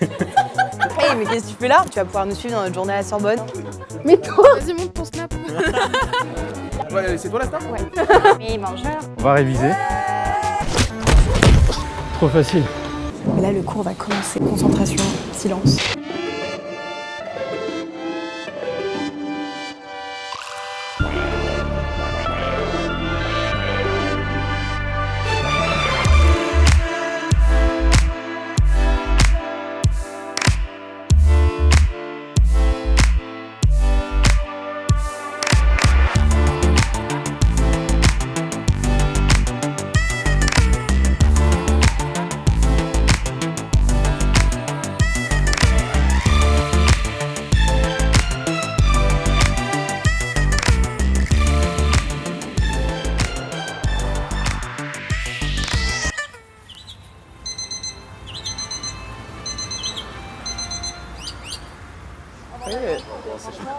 Hey, mais qu'est-ce que tu fais là? Tu vas pouvoir nous suivre dans notre journée à la Sorbonne. Mais toi! Vas-y, monte ton snap. Ouais, c'est toi la star? Ouais. Oui, bonjour. On va réviser. Trop facile. Mais là, le cours va commencer. Concentration, silence.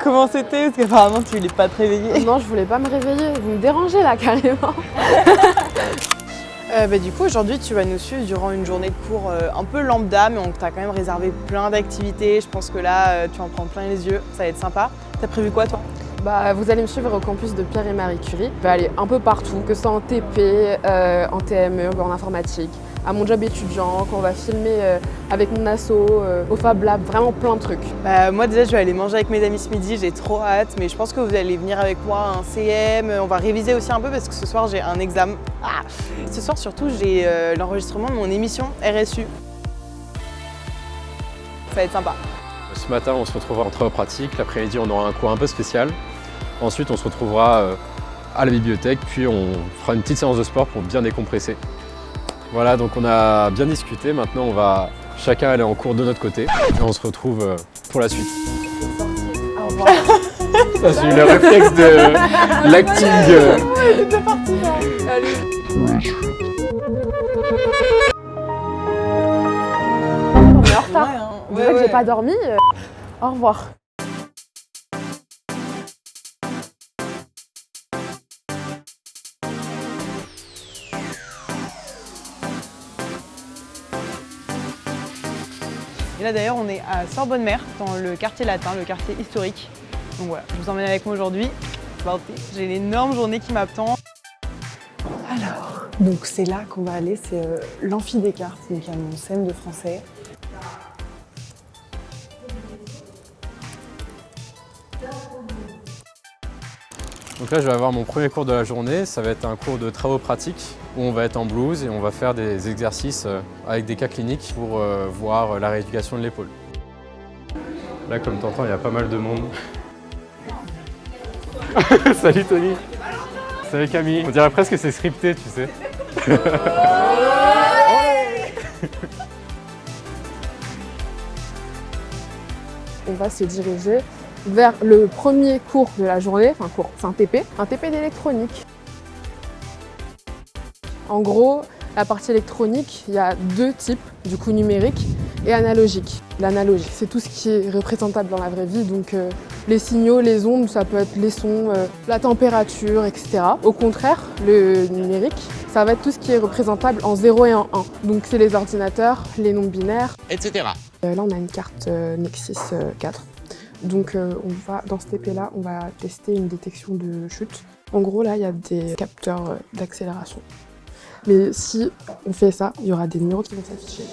Comment c'était? Parce qu'apparemment tu voulais pas te réveiller. Non, je voulais pas me réveiller. Vous me dérangez là carrément. Du coup, aujourd'hui, tu vas nous suivre durant une journée de cours un peu lambda, mais on t'a quand même réservé plein d'activités. Je pense que là, tu en prends plein les yeux. Ça va être sympa. T'as prévu quoi, toi? Vous allez me suivre au campus de Pierre et Marie Curie. Je vais aller un peu partout, que ce soit en TP, en TME, en informatique, à mon job étudiant, qu'on va filmer avec mon asso, au Fab Lab, vraiment plein de trucs. Moi, déjà, je vais aller manger avec mes amis ce midi. J'ai trop hâte, mais je pense que vous allez venir avec moi à un CM. On va réviser aussi un peu parce que ce soir, j'ai un examen. Ce soir, surtout, j'ai l'enregistrement de mon émission RSU. Ça va être sympa. Ce matin, on se retrouvera en travaux pratiques. L'après-midi, on aura un cours un peu spécial. Ensuite, on se retrouvera à la bibliothèque, puis on fera une petite séance de sport pour bien décompresser. Voilà, donc on a bien discuté. Maintenant, on va chacun aller en cours de notre côté et on se retrouve pour la suite. Au revoir. Ça, c'est le réflexe de l'acting. C'est parti là. Allez. On est en retard. Déjà que j'ai pas dormi. Au revoir. Et là d'ailleurs on est à Sorbonne-Mer, dans le quartier latin, le quartier historique. Donc voilà, je vous emmène avec moi aujourd'hui. J'ai une énorme journée qui m'attend. Alors, donc c'est là qu'on va aller, c'est l'amphi Descartes, donc il y a mon CM de français. Donc là, je vais avoir mon premier cours de la journée. Ça va être un cours de travaux pratiques où on va être en blouse et on va faire des exercices avec des cas cliniques pour voir la rééducation de l'épaule. Là, comme tu entends, il y a pas mal de monde. Salut Tony. Salut Camille. On dirait presque que c'est scripté, tu sais. On va se diriger vers le premier cours de la journée, enfin cours, c'est un TP d'électronique. En gros, la partie électronique, il y a deux types, du coup numérique et analogique. L'analogique, c'est tout ce qui est représentable dans la vraie vie, donc les signaux, les ondes, ça peut être les sons, la température, etc. Au contraire, le numérique, ça va être tout ce qui est représentable en 0 et en 1. Donc c'est les ordinateurs, les nombres binaires, etc. Là, on a une carte Nexus 4. Donc dans ce TP-là, on va tester une détection de chute. En gros, là, il y a des capteurs d'accélération. Mais si on fait ça, il y aura des numéros qui vont s'afficher.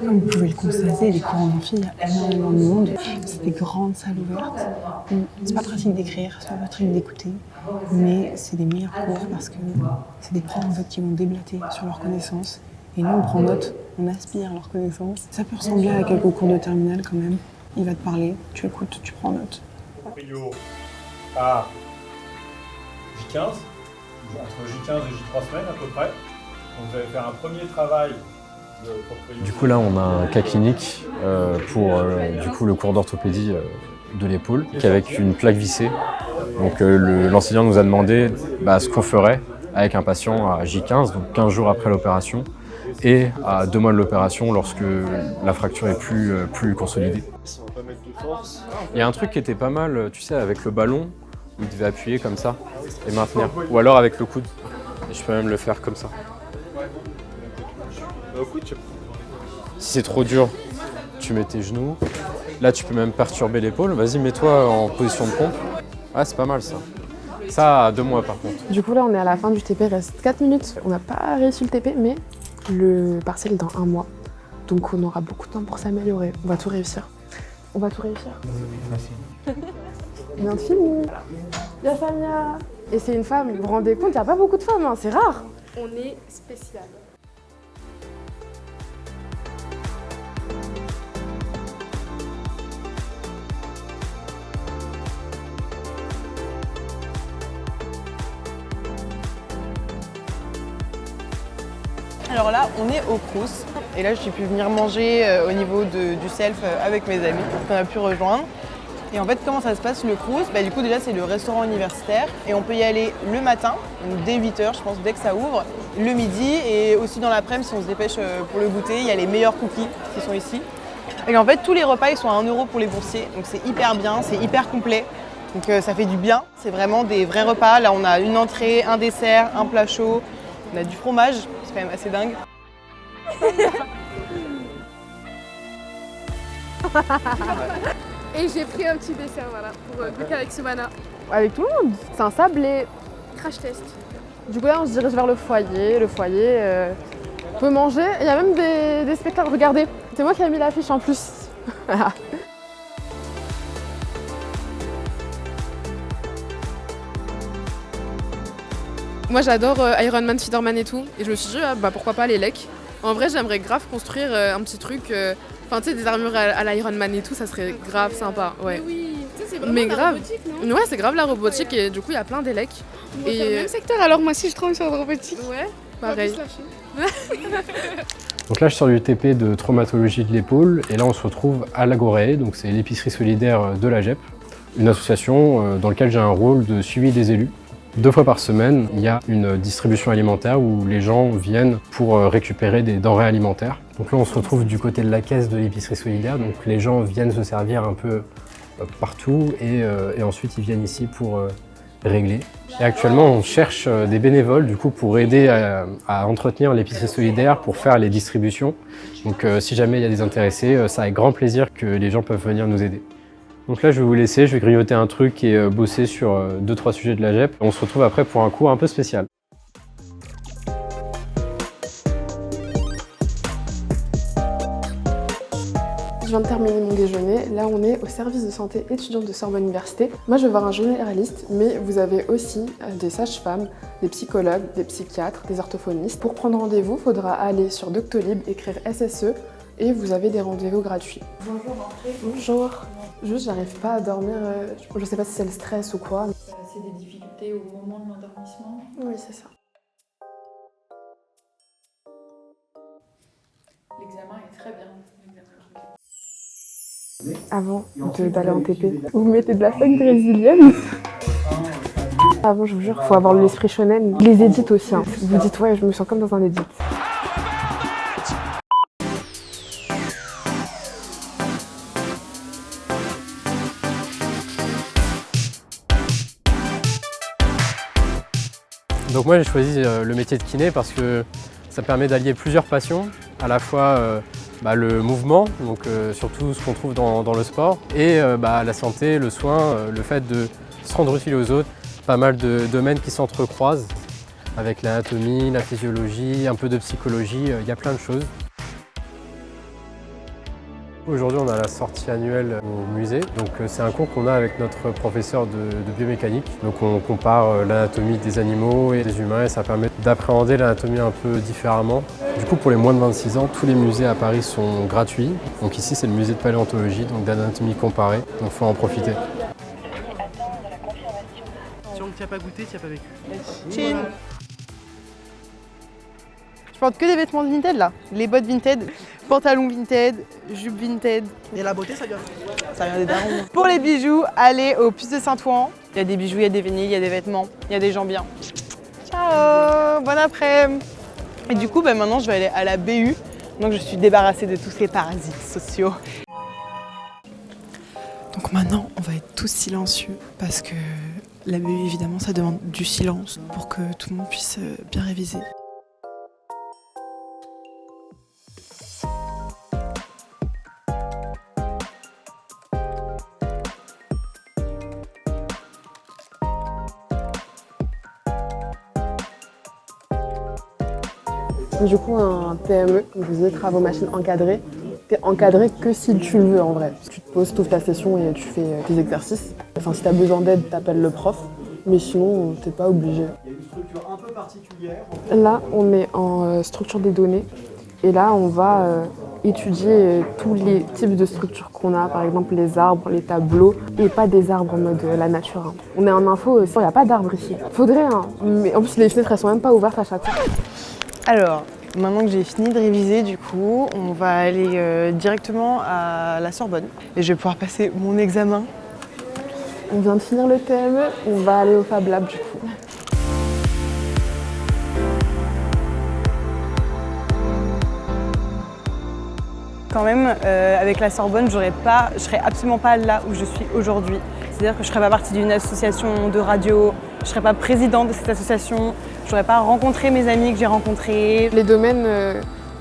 Comme vous pouvez le constater, les cours en amphi, il y a énormément de monde. C'est des grandes salles ouvertes. C'est pas pratique d'écrire, c'est pas pratique d'écouter, mais c'est des meilleurs cours parce que c'est des profs en fait, qui vont déblater sur leurs connaissances. Et nous, on prend note, on aspire leurs connaissances. Ça peut ressembler à quelques cours de terminale quand même. Il va te parler, tu écoutes, tu prends note. Prio à J15, entre J15 et J3 semaines à peu près. Donc vous allez faire un premier travail. Du coup là on a un cas clinique pour du coup, le cours d'orthopédie de l'épaule avec une plaque vissée. Donc l'enseignant nous a demandé ce qu'on ferait avec un patient à J15, donc 15 jours après l'opération, et à 2 mois de l'opération lorsque la fracture est plus consolidée. pas mettre de force. Il y a un truc qui était pas mal, tu sais, avec le ballon, où il devait appuyer comme ça et maintenir. Ou alors avec le coude. Et je peux même le faire comme ça. Au coude, tu Si c'est trop dur, tu mets tes genoux. Là, tu peux même perturber l'épaule. Vas-y, mets-toi en position de pompe. Ah, c'est pas mal ça. Ça, à 2 mois par contre. Du coup, là, on est à la fin du TP, il reste 4 minutes. On n'a pas réussi le TP, mais le partiel est dans 1 mois. Donc, on aura beaucoup de temps pour s'améliorer. On va tout réussir. On va tout réussir. Bien fini. Bien Samia. Et c'est une femme, vous vous rendez compte, il n'y a pas beaucoup de femmes, hein, c'est rare. On est spécial. Alors là, on est au Crous. Et là, j'ai pu venir manger au niveau du self avec mes amis qu'on a pu rejoindre. Et en fait, comment ça se passe le Crous? Du coup, déjà, c'est le restaurant universitaire. Et on peut y aller le matin, donc dès 8h, je pense, dès que ça ouvre. Le midi et aussi dans l'après-midi, si on se dépêche pour le goûter, il y a les meilleurs cookies qui sont ici. Et en fait, tous les repas, ils sont à 1 € pour les boursiers. Donc c'est hyper bien, c'est hyper complet. Donc ça fait du bien. C'est vraiment des vrais repas. Là, on a une entrée, un dessert, un plat chaud. On a du fromage. C'est quand même assez dingue. Et j'ai pris un petit dessert, voilà, pour goûter avec Soumana. Avec tout le monde. C'est un sablé. Crash test. Du coup, là, on se dirige vers le foyer. Le foyer, on peut manger. Il y a même des spectacles. Regardez, c'est moi qui ai mis l'affiche en plus. Moi, j'adore Iron Man, Spider-Man et tout. Et je me suis dit, pourquoi pas les lecs. En vrai, j'aimerais grave construire un petit truc. Enfin, tu sais, des armures à l'Iron Man et tout, ça serait grave sympa. Ouais. Mais oui, tu sais, c'est vraiment Mais la grave. robotique, non? Ouais, c'est grave la robotique et du coup, il y a plein d'élec. On va faire le même secteur, alors moi aussi je travaille sur la robotique. Ouais, On va pareil. plus se lâcher. Donc là, je sors du TP de traumatologie de l'épaule et là, on se retrouve à l'Agoré, donc c'est l'épicerie solidaire de la GEP, une association dans laquelle j'ai un rôle de suivi des élus. 2 fois par semaine, il y a une distribution alimentaire où les gens viennent pour récupérer des denrées alimentaires. Donc là, on se retrouve du côté de la caisse de l'épicerie solidaire, donc les gens viennent se servir un peu partout et ensuite ils viennent ici pour régler. Et actuellement, on cherche des bénévoles du coup pour aider à entretenir l'épicerie solidaire, pour faire les distributions. Donc si jamais il y a des intéressés, c'est avec grand plaisir que les gens peuvent venir nous aider. Donc là, je vais vous laisser, je vais grignoter un truc et bosser sur 2-3 sujets de la GEP. On se retrouve après pour un cours un peu spécial. Je viens de terminer mon déjeuner. Là, on est au service de santé étudiante de Sorbonne Université. Moi, je vais voir un généraliste, mais vous avez aussi des sages-femmes, des psychologues, des psychiatres, des orthophonistes. Pour prendre rendez-vous, il faudra aller sur Doctolib, écrire SSE, et vous avez des rendez-vous gratuits. Bonjour, entrez. Bonjour. Juste, j'arrive pas à dormir. Je sais pas si c'est le stress ou quoi. C'est des difficultés au moment de l'endormissement. Oui, c'est ça. L'examen est très bien. Avant d'aller en TP, vous mettez de la feuille brésilienne. Avant, je vous jure, faut avoir l'esprit shonen. Les édits aussi. Hein. Vous dites, ouais, je me sens comme dans un édit. Donc moi, j'ai choisi le métier de kiné parce que ça permet d'allier plusieurs passions, à la fois le mouvement, donc surtout ce qu'on trouve dans le sport, et la santé, le soin, le fait de se rendre utile aux autres. Pas mal de domaines qui s'entrecroisent avec l'anatomie, la physiologie, un peu de psychologie, il y a plein de choses. Aujourd'hui, on a la sortie annuelle au musée. Donc, c'est un cours qu'on a avec notre professeur de biomécanique. Donc, on compare l'anatomie des animaux et des humains et ça permet d'appréhender l'anatomie un peu différemment. Du coup, pour les moins de 26 ans, tous les musées à Paris sont gratuits. Donc ici, c'est le musée de paléontologie, donc d'anatomie comparée. Donc, il faut en profiter. Si on ne t'a pas goûté, tu n'as pas vécu. Chin. Je porte que des vêtements de Vinted là. Les bottes Vinted, pantalons Vinted, jupe Vinted. Et la beauté, ça vient. Ça vient des darons. Pour les bijoux, allez au Puce de Saint-Ouen. Il y a des bijoux, il y a des vinyles, il y a des vêtements, il y a des gens bien. Ciao, bon après-midi. Et du coup, maintenant, je vais aller à la BU. Donc, je suis débarrassée de tous ces parasites sociaux. Donc maintenant, on va être tous silencieux parce que la BU, évidemment, ça demande du silence pour que tout le monde puisse bien réviser. Du coup, un TME, comme vous disiez, travaux machines encadrés, t'es encadré que si tu le veux en vrai. Tu te poses, tu ouvres ta session et tu fais tes exercices. Enfin, si t'as besoin d'aide, t'appelles le prof, mais sinon, t'es pas obligé. Il y a une structure un peu particulière. Là, on est en structure des données et là, on va étudier tous les types de structures qu'on a, par exemple les arbres, les tableaux, et pas des arbres en mode la nature. Hein. On est en info, il n'y a pas d'arbres ici. Faudrait, hein, mais en plus les fenêtres, elles sont même pas ouvertes à chaque fois. Alors, maintenant que j'ai fini de réviser, du coup, on va aller directement à la Sorbonne et je vais pouvoir passer mon examen. On vient de finir le TME, on va aller au Fab Lab du coup. Quand même, avec la Sorbonne, je serais absolument pas là où je suis aujourd'hui. C'est-à-dire que je ne serais pas partie d'une association de radio, je ne serais pas présidente de cette association, je n'aurais pas rencontré mes amis que j'ai rencontrés. Les domaines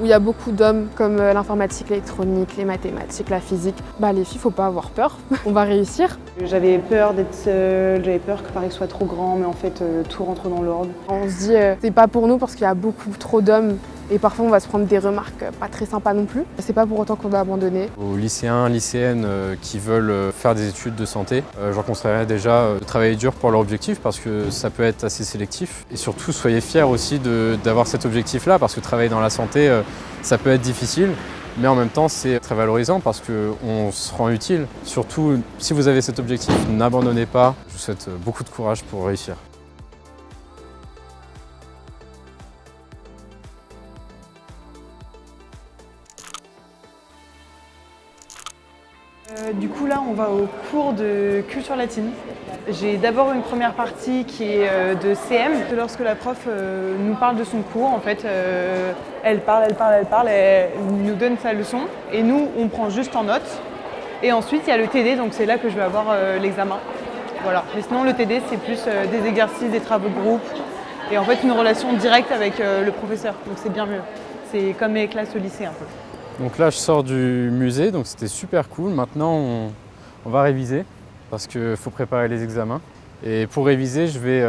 où il y a beaucoup d'hommes, comme l'informatique, l'électronique, les mathématiques, la physique, bah les filles, il ne faut pas avoir peur, on va réussir. J'avais peur d'être seule, j'avais peur que Paris soit trop grand, mais en fait, tout rentre dans l'ordre. On se dit, c'est pas pour nous parce qu'il y a beaucoup trop d'hommes et parfois on va se prendre des remarques pas très sympas non plus. C'est pas pour autant qu'on va abandonner. Aux lycéens, lycéennes qui veulent faire des études de santé, je leur conseillerais déjà de travailler dur pour leur objectif parce que ça peut être assez sélectif. Et surtout, soyez fiers aussi d'avoir cet objectif-là parce que travailler dans la santé, ça peut être difficile. Mais en même temps, c'est très valorisant parce qu'on se rend utile. Surtout, si vous avez cet objectif, n'abandonnez pas. Je vous souhaite beaucoup de courage pour réussir. Du coup là on va au cours de culture latine. J'ai d'abord une première partie qui est de CM. Lorsque la prof nous parle de son cours, en fait, elle parle, elle nous donne sa leçon et nous on prend juste en note. Et ensuite il y a le TD, donc c'est là que je vais avoir l'examen. Voilà. Mais sinon le TD c'est plus des exercices, des travaux de groupe et en fait une relation directe avec le professeur. Donc c'est bien mieux. C'est comme les classes au lycée un peu. Donc là, je sors du musée, donc c'était super cool. Maintenant, on va réviser parce qu'il faut préparer les examens. Et pour réviser, je vais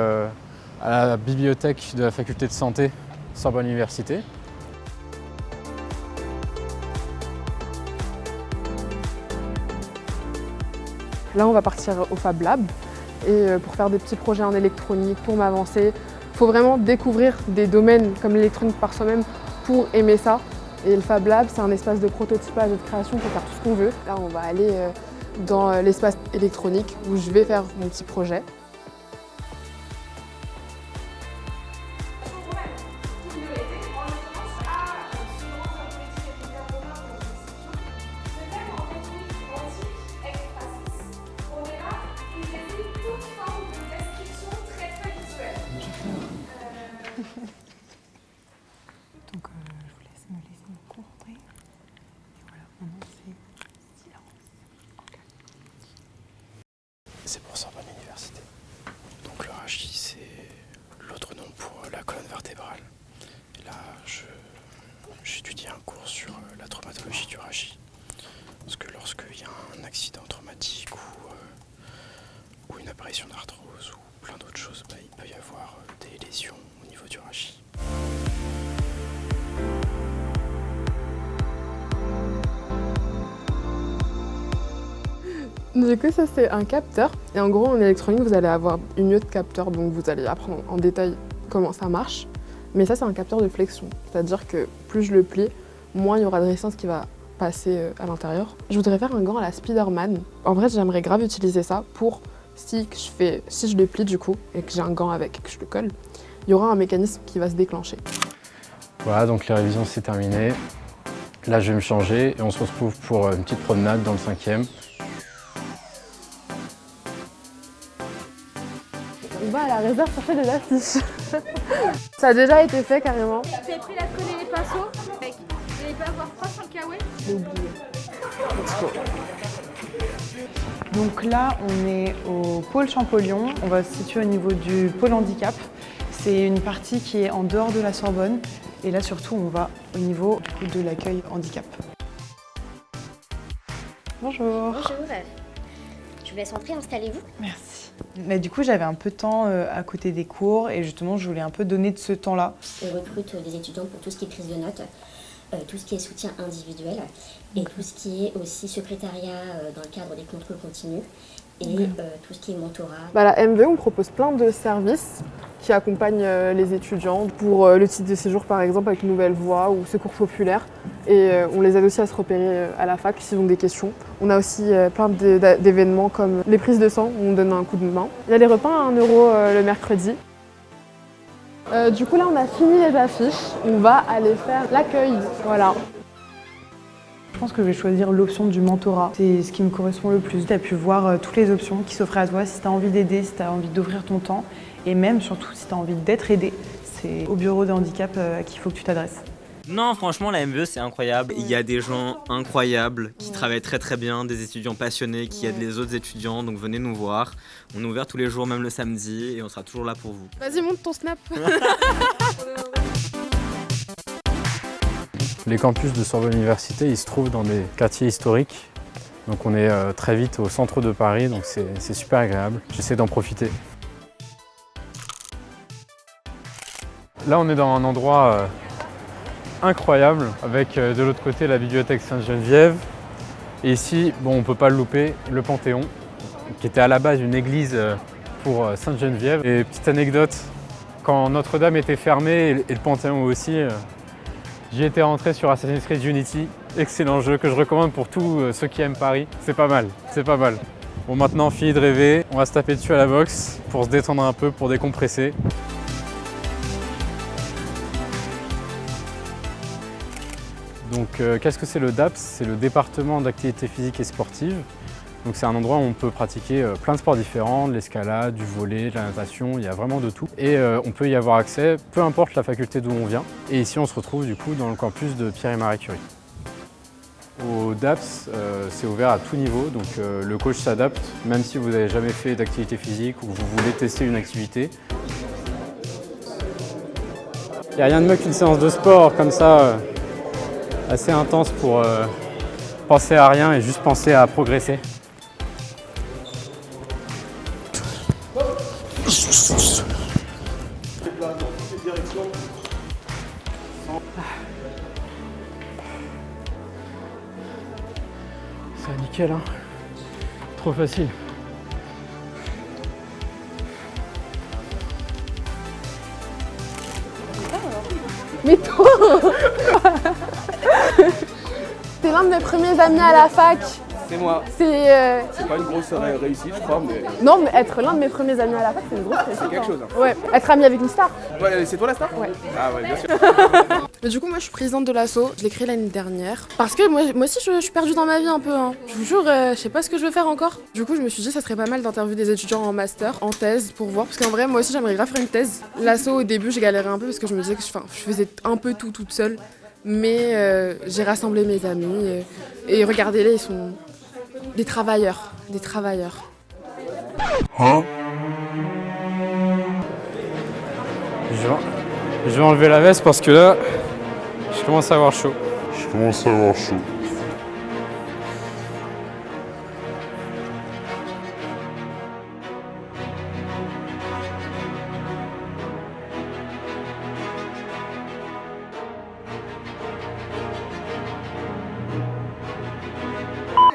à la bibliothèque de la faculté de santé Sorbonne Université. Là, on va partir au Fab Lab et pour faire des petits projets en électronique, pour m'avancer. Il faut vraiment découvrir des domaines comme l'électronique par soi-même pour aimer ça. Et le Fab Lab, c'est un espace de prototypage et de création pour faire tout ce qu'on veut. Là, on va aller dans l'espace électronique où je vais faire mon petit projet. Donc je vous laisse me laisser me concentrer. Et voilà, maintenant c'est silence. C'est pour Sorbonne Université. Donc le rachis, c'est l'autre nom pour la colonne vertébrale. Et là, j'étudie un cours sur la traumatologie du rachis. Parce que lorsqu'il y a un accident traumatique ou une apparition d'arthrose ou plein d'autres choses, il peut y avoir des lésions au niveau du rachis. Du coup, ça c'est un capteur. Et en gros, en électronique, vous allez avoir une lieu de capteur, donc vous allez apprendre en détail comment ça marche. Mais ça, c'est un capteur de flexion. C'est-à-dire que plus je le plie, moins il y aura de résistance qui va passer à l'intérieur. Je voudrais faire un gant à la Spider-Man. En vrai, j'aimerais grave utiliser ça pour si je le plie du coup et que j'ai un gant avec et que je le colle, il y aura un mécanisme qui va se déclencher. Voilà, donc les révisions c'est terminé. Là, je vais me changer et on se retrouve pour une petite promenade dans le 5e. On va à la réserve chercher des affiches. Ça a déjà été fait carrément. Tu as pris la colle et les pinceaux, mec. Il va y avoir 300 cahuètes. J'ai oublié. Donc là, on est au pôle Champollion. On va se situer au niveau du pôle handicap. C'est une partie qui est en dehors de la Sorbonne. Et là, surtout, on va au niveau de l'accueil handicap. Bonjour. Bonjour. Je vous laisse entrer, installez-vous. Merci. Mais du coup, j'avais un peu de temps à côté des cours et justement, je voulais un peu donner de ce temps-là. On recrute des étudiants pour tout ce qui est prise de notes, tout ce qui est soutien individuel et tout ce qui est aussi secrétariat dans le cadre des contrôles continus et tout ce qui est mentorat. La MV, on propose plein de services qui accompagnent les étudiants pour le titre de séjour par exemple avec Nouvelle Voie ou Secours Populaire et on les aide aussi à se repérer à la fac s'ils ont des questions. On a aussi plein d'événements comme les prises de sang où on donne un coup de main. Il y a les repas à 1 € le mercredi. Du coup là on a fini les affiches, on va aller faire l'accueil, voilà. Je pense que je vais choisir l'option du mentorat. C'est ce qui me correspond le plus. Tu as pu voir toutes les options qui s'offrent à toi, si tu as envie d'aider, si tu as envie d'ouvrir ton temps et même surtout si tu as envie d'être aidé. C'est au bureau de handicap à qui il faut que tu t'adresses. Non, franchement, la MVE, c'est incroyable. Il y a des gens incroyables qui travaillent très très bien, des étudiants passionnés qui aident les autres étudiants, donc venez nous voir. On est ouvert tous les jours, même le samedi, et on sera toujours là pour vous. Vas-y, monte ton snap. Les campus de Sorbonne Université, ils se trouvent dans des quartiers historiques. Donc on est très vite au centre de Paris, donc c'est super agréable. J'essaie d'en profiter. Là, on est dans un endroit incroyable, avec de l'autre côté la bibliothèque Sainte-Geneviève. Et ici, bon, on ne peut pas le louper, le Panthéon, qui était à la base une église pour Sainte-Geneviève. Et petite anecdote, quand Notre-Dame était fermée et le Panthéon aussi, j'y étais rentré sur Assassin's Creed Unity. Excellent jeu que je recommande pour tous ceux qui aiment Paris. C'est pas mal, c'est pas mal. Bon, maintenant, fini de rêver, on va se taper dessus à la boxe pour se détendre un peu, pour décompresser. Donc, qu'est-ce que c'est le DAPS? C'est le département d'activité physique et sportive. Donc c'est un endroit où on peut pratiquer plein de sports différents, de l'escalade, du volley, de la natation, il y a vraiment de tout. Et on peut y avoir accès, peu importe la faculté d'où on vient. Et ici on se retrouve du coup dans le campus de Pierre et Marie Curie. Au DAPS, c'est ouvert à tout niveau, donc le coach s'adapte, même si vous n'avez jamais fait d'activité physique ou vous voulez tester une activité. Il n'y a rien de mieux qu'une séance de sport comme ça, assez intense pour penser à rien et juste penser à progresser. C'est nickel, hein. Trop facile. Mais toi T'es l'un de mes premiers amis à la fac. C'est moi. C'est pas une grosse réussite, je crois, mais... Non, mais être l'un de mes premiers amis à la fac, c'est une grosse réussite. C'est quelque chose. Hein. Ouais, être ami avec une star. Ouais, c'est toi la star? Ouais. Ah ouais, bien sûr. Mais du coup, moi, je suis présidente de l'asso. Je l'ai créée l'année dernière. Parce que moi aussi, je suis perdue dans ma vie un peu. Hein. Je vous jure, je sais pas ce que je veux faire encore. Du coup, je me suis dit, ça serait pas mal d'interviewer des étudiants en master, en thèse, pour voir. Parce qu'en vrai, moi aussi, j'aimerais grave faire une thèse. L'asso, au début, j'ai galéré un peu parce que je me disais que je faisais un peu tout toute seule. Mais j'ai rassemblé mes amis. Et regardez-les, ils sont des travailleurs. Des travailleurs. Hein? Je vais enlever la veste parce que là, je commence à avoir chaud.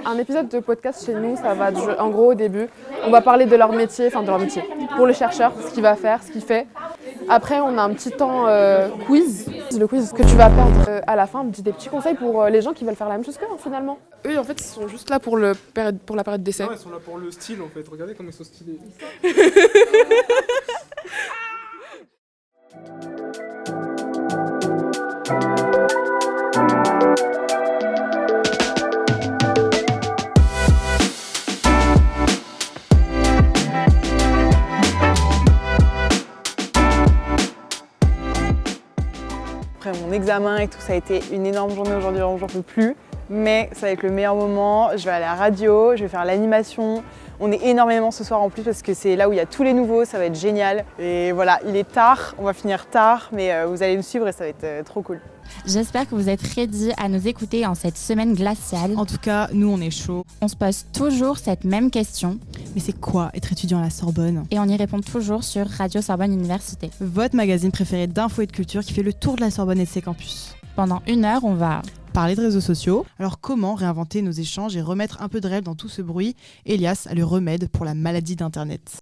Un épisode de podcast chez nous, ça va durer, en gros au début, on va parler de leur métier, pour le chercheur, ce qu'il va faire, ce qu'il fait. Après, on a un petit temps quiz. Le quiz que tu vas perdre à la fin me dit des petits conseils pour les gens qui veulent faire la même chose qu'eux finalement. Eux, en fait, ils sont juste là pour la période d'essai. Non, ils sont là pour le style en fait. Regardez comme ils sont stylés. Après mon examen et tout, ça a été une énorme journée aujourd'hui, j'en peux plus. mais ça va être le meilleur moment. Je vais aller à la radio, je vais faire l'animation. On est énormément ce soir en plus parce que c'est là où il y a tous les nouveaux, ça va être génial. Et voilà, il est tard, on va finir tard, mais vous allez me suivre et ça va être trop cool. J'espère que vous êtes ready à nous écouter en cette semaine glaciale. En tout cas, nous on est chaud. On se pose toujours cette même question. Mais c'est quoi être étudiant à la Sorbonne? Et on y répond toujours sur Radio Sorbonne Université. Votre magazine préféré d'info et de culture qui fait le tour de la Sorbonne et de ses campus. Pendant 1 heure, on va parler de réseaux sociaux. Alors comment réinventer nos échanges et remettre un peu de réel dans tout ce bruit? Elias a le remède pour la maladie d'Internet.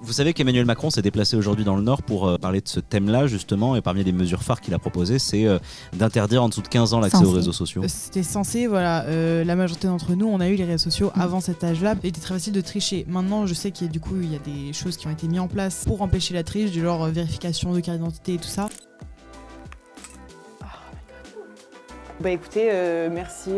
Vous savez qu'Emmanuel Macron s'est déplacé aujourd'hui dans le Nord pour parler de ce thème-là justement, et parmi les mesures phares qu'il a proposées, c'est d'interdire en dessous de 15 ans l'accès aux réseaux sociaux. C'était censé, voilà, la majorité d'entre nous, on a eu les réseaux sociaux avant cet âge-là. Il était très facile de tricher. Maintenant, je sais qu'il y a, du coup, il y a des choses qui ont été mises en place pour empêcher la triche, du genre vérification de carte d'identité et tout ça. Bah écoutez, merci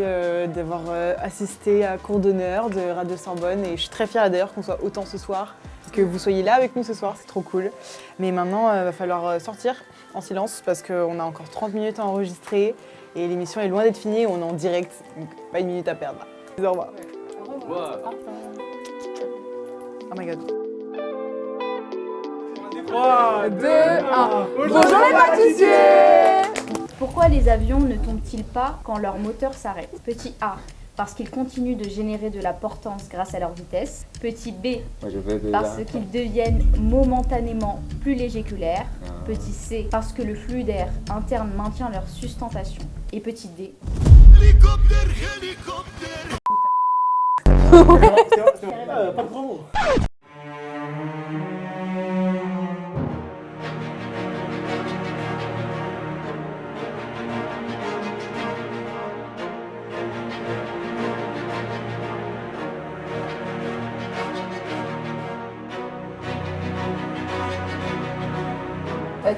d'avoir assisté à cours d'honneur de Radio Sorbonne et je suis très fière d'ailleurs qu'on soit autant ce soir, que vous soyez là avec nous ce soir, c'est trop cool. Mais maintenant, il va falloir sortir en silence parce qu'on a encore 30 minutes à enregistrer et l'émission est loin d'être finie, on est en direct, donc pas une minute à perdre. Au revoir. Au revoir. Oh my god. 3, 2, 1. Bonjour les pâtissiers! Pourquoi les avions ne tombent-ils pas quand leur moteur s'arrête? Petit A, parce qu'ils continuent de générer de la portance grâce à leur vitesse. Petit B, parce qu'ils deviennent momentanément plus légers que l'air. Petit C, parce que le flux d'air interne maintient leur sustentation. Et petit D. Pas de gros mots.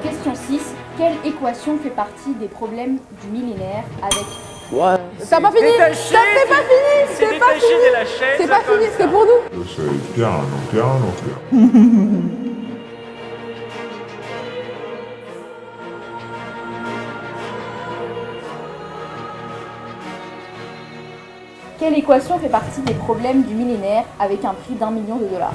Question 6. Quelle équation fait partie des problèmes du millénaire avec... Ouais. T'as pas fini! C'est pas fini! C'est pas fini! C'est pas fini, c'est pour nous! Quelle équation fait partie des problèmes du millénaire avec un prix d'1 million de dollars?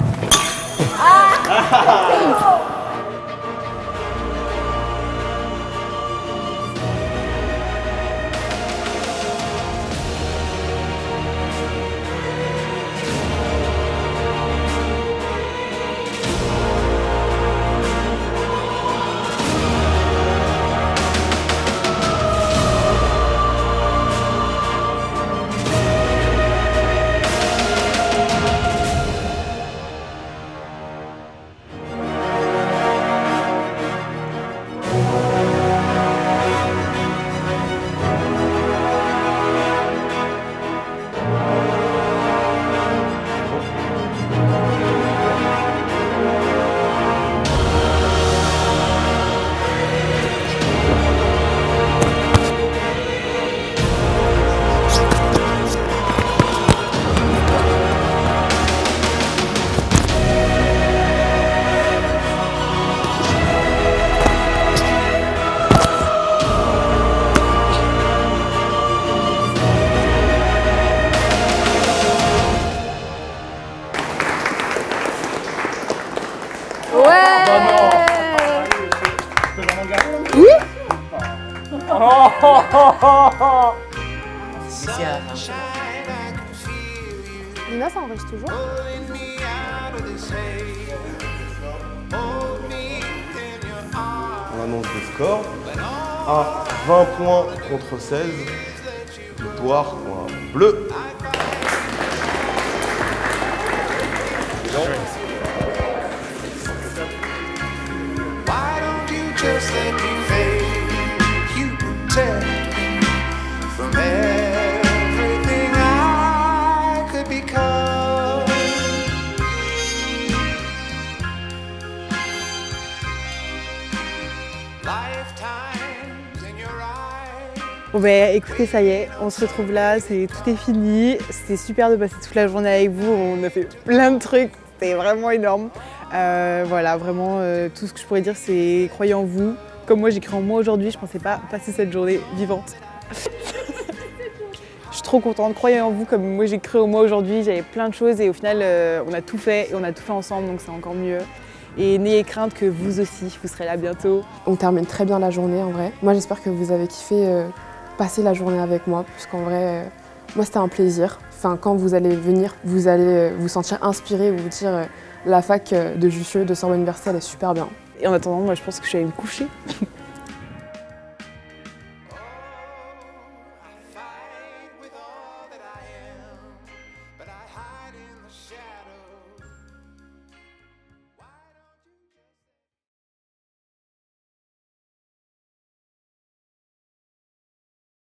Lina, ça enregistre toujours? On annonce le score. À 20 points contre 16. Victoire pour un bleu. Bon bah écoutez, ça y est, on se retrouve là, tout est fini. C'était super de passer toute la journée avec vous, on a fait plein de trucs, c'était vraiment énorme. Voilà, vraiment, tout ce que je pourrais dire, c'est croyez en vous. Comme moi, j'ai cru en moi aujourd'hui, je pensais pas passer cette journée vivante. trop contente, croyez en vous comme moi j'ai cru en moi aujourd'hui, j'avais plein de choses et au final on a tout fait et on a tout fait ensemble donc c'est encore mieux. Et n'ayez crainte que vous aussi, vous serez là bientôt. On termine très bien la journée en vrai. Moi j'espère que vous avez kiffé passer la journée avec moi, puisqu'en vrai, moi c'était un plaisir. Enfin, quand vous allez venir, vous allez vous sentir inspiré, vous dire la fac de Jussieu, de Sorbonne Université, elle est super bien. Et en attendant, moi je pense que je suis allée me coucher.